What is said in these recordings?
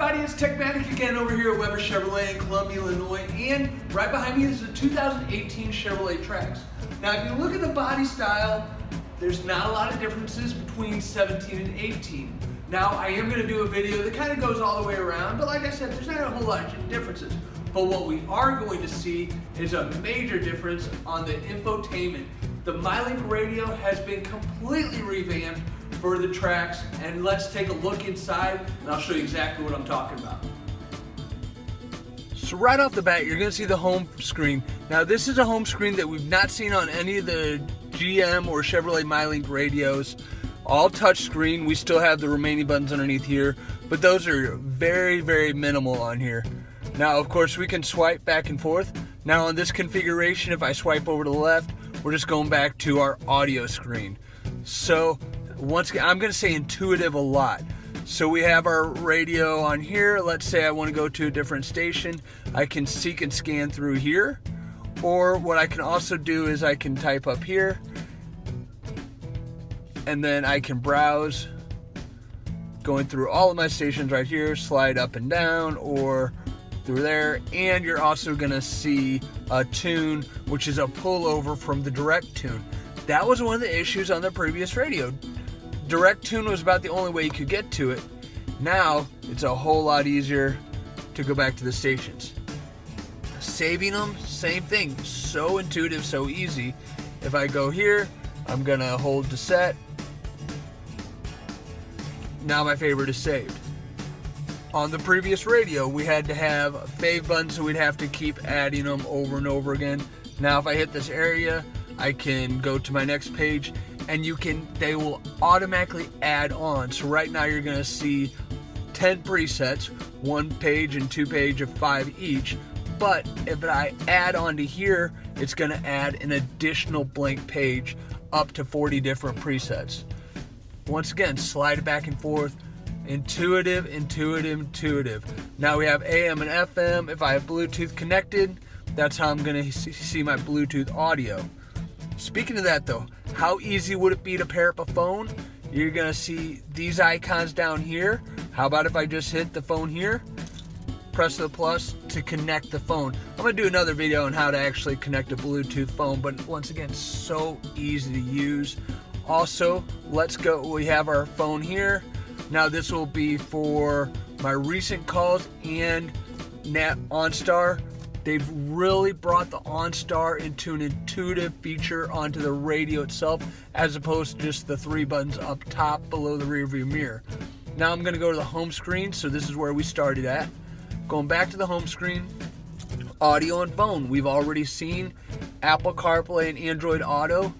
everybody, it's TechMattic again over here at Weber Chevrolet in Columbia, Illinois, and right behind me is the 2018 Chevrolet Trax. Now if you look at the body style, there's not a lot of differences between 17 and 18. Now I am going to do a video that kind of goes all the way around, but like I said, there's not a whole lot of differences. But what we are going to see is a major difference on the infotainment. The MyLink radio has been completely revamped for the Trax, and let's take a look inside and I'll show you exactly what I'm talking about. So right off the bat, you're going to see the home screen. Now this is a home screen that we've not seen on any of the GM or Chevrolet MyLink radios. All touch screen. We still have the remaining buttons underneath here, but those are very, very minimal on here. Now of course we can swipe back and forth. Now on this configuration, if I swipe over to the left, we're just going back to our audio screen. So once again, I'm going to say intuitive a lot. So we have our radio on here. Let's say I want to go to a different station. I can seek and scan through here. Or what I can also do is I can type up here. And then I can browse going through all of my stations right here, slide up and down or through there. And you're also going to see a tune, which is a pullover from the direct tune. That was one of the issues on the previous radio. Direct tune was about the only way you could get to it. Now it's a whole lot easier to go back to the stations. Saving them, same thing. So intuitive, so easy. If I go here, I'm gonna hold to set. Now my favorite is saved. On the previous radio, we had to have fave buttons, so we'd have to keep adding them over and over again. Now if I hit this area, I can go to my next page, and they will automatically add on. So right now you're gonna see 10 presets, 1 page and 2 page of 5 each. But if I add on to here, it's gonna add an additional blank page up to 40 different presets. Once again, slide it back and forth. Intuitive, intuitive, intuitive. Now we have AM and FM. If I have Bluetooth connected, that's how I'm gonna see my Bluetooth audio. Speaking of that though, how easy would it be to pair up a phone? You're gonna see these icons down here. How about if I just hit the phone here, press the plus to connect the phone. I'm gonna do another video on how to actually connect a Bluetooth phone, but once again, so easy to use. Also, let's go, we have our phone here. Now this will be for my recent calls and OnStar. They've really brought the OnStar into an intuitive feature onto the radio itself, as opposed to just the 3 buttons up top below the rear view mirror. Now I'm going to go to the home screen, so this is where we started at. Going back to the home screen, audio and phone. We've already seen Apple CarPlay and Android Auto.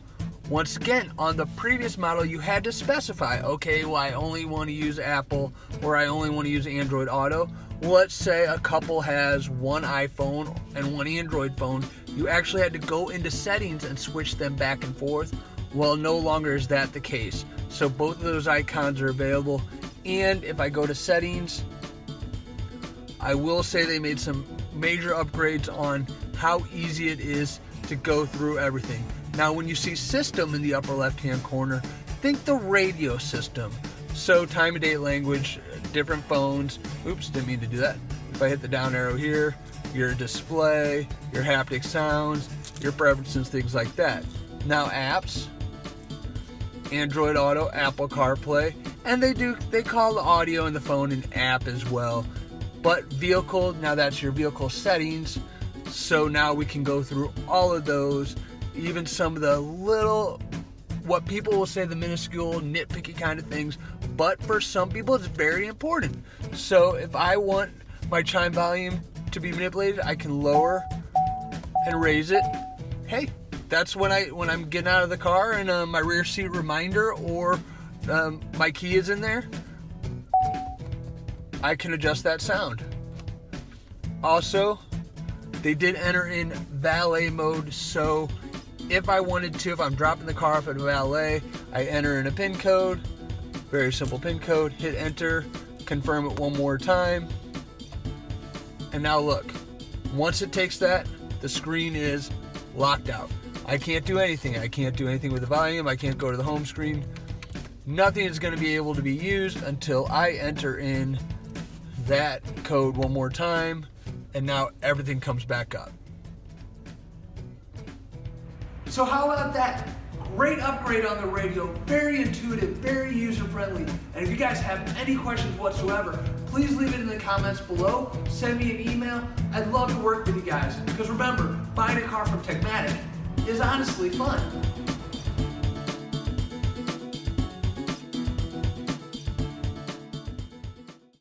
Once again, on the previous model, you had to specify, okay, well, I only want to use Apple or I only want to use Android Auto. Well, let's say a couple has one iPhone and one Android phone. You actually had to go into settings and switch them back and forth. Well, no longer is that the case. So both of those icons are available. And if I go to settings, I will say they made some major upgrades on how easy it is to go through everything. Now, when you see system in the upper left-hand corner, think the radio system. So time of day language, different phones. Oops, didn't mean to do that. If I hit the down arrow here, your display, your haptic sounds, your preferences, things like that. Now apps, Android Auto, Apple CarPlay, and they call the audio in the phone an app as well. But vehicle, now that's your vehicle settings. So now we can go through all of those, even some of the little, what people will say the minuscule, nitpicky kind of things, but for some people it's very important. So if I want my chime volume to be manipulated, I can lower and raise it. Hey, that's when I'm getting out of the car and my rear seat reminder or my key is in there, I can adjust that sound. Also, they did enter in valet mode, so if I wanted to, if I'm dropping the car off at valet, I enter in a PIN code, very simple PIN code, hit enter, confirm it one more time, and now look, once it takes that, the screen is locked out. I can't do anything. I can't do anything with the volume. I can't go to the home screen. Nothing is going to be able to be used until I enter in that code one more time, and now everything comes back up. So how about that? Great upgrade on the radio, very intuitive, very user-friendly. And if you guys have any questions whatsoever, please leave it in the comments below, send me an email. I'd love to work with you guys. Because remember, buying a car from TechMattic is honestly fun.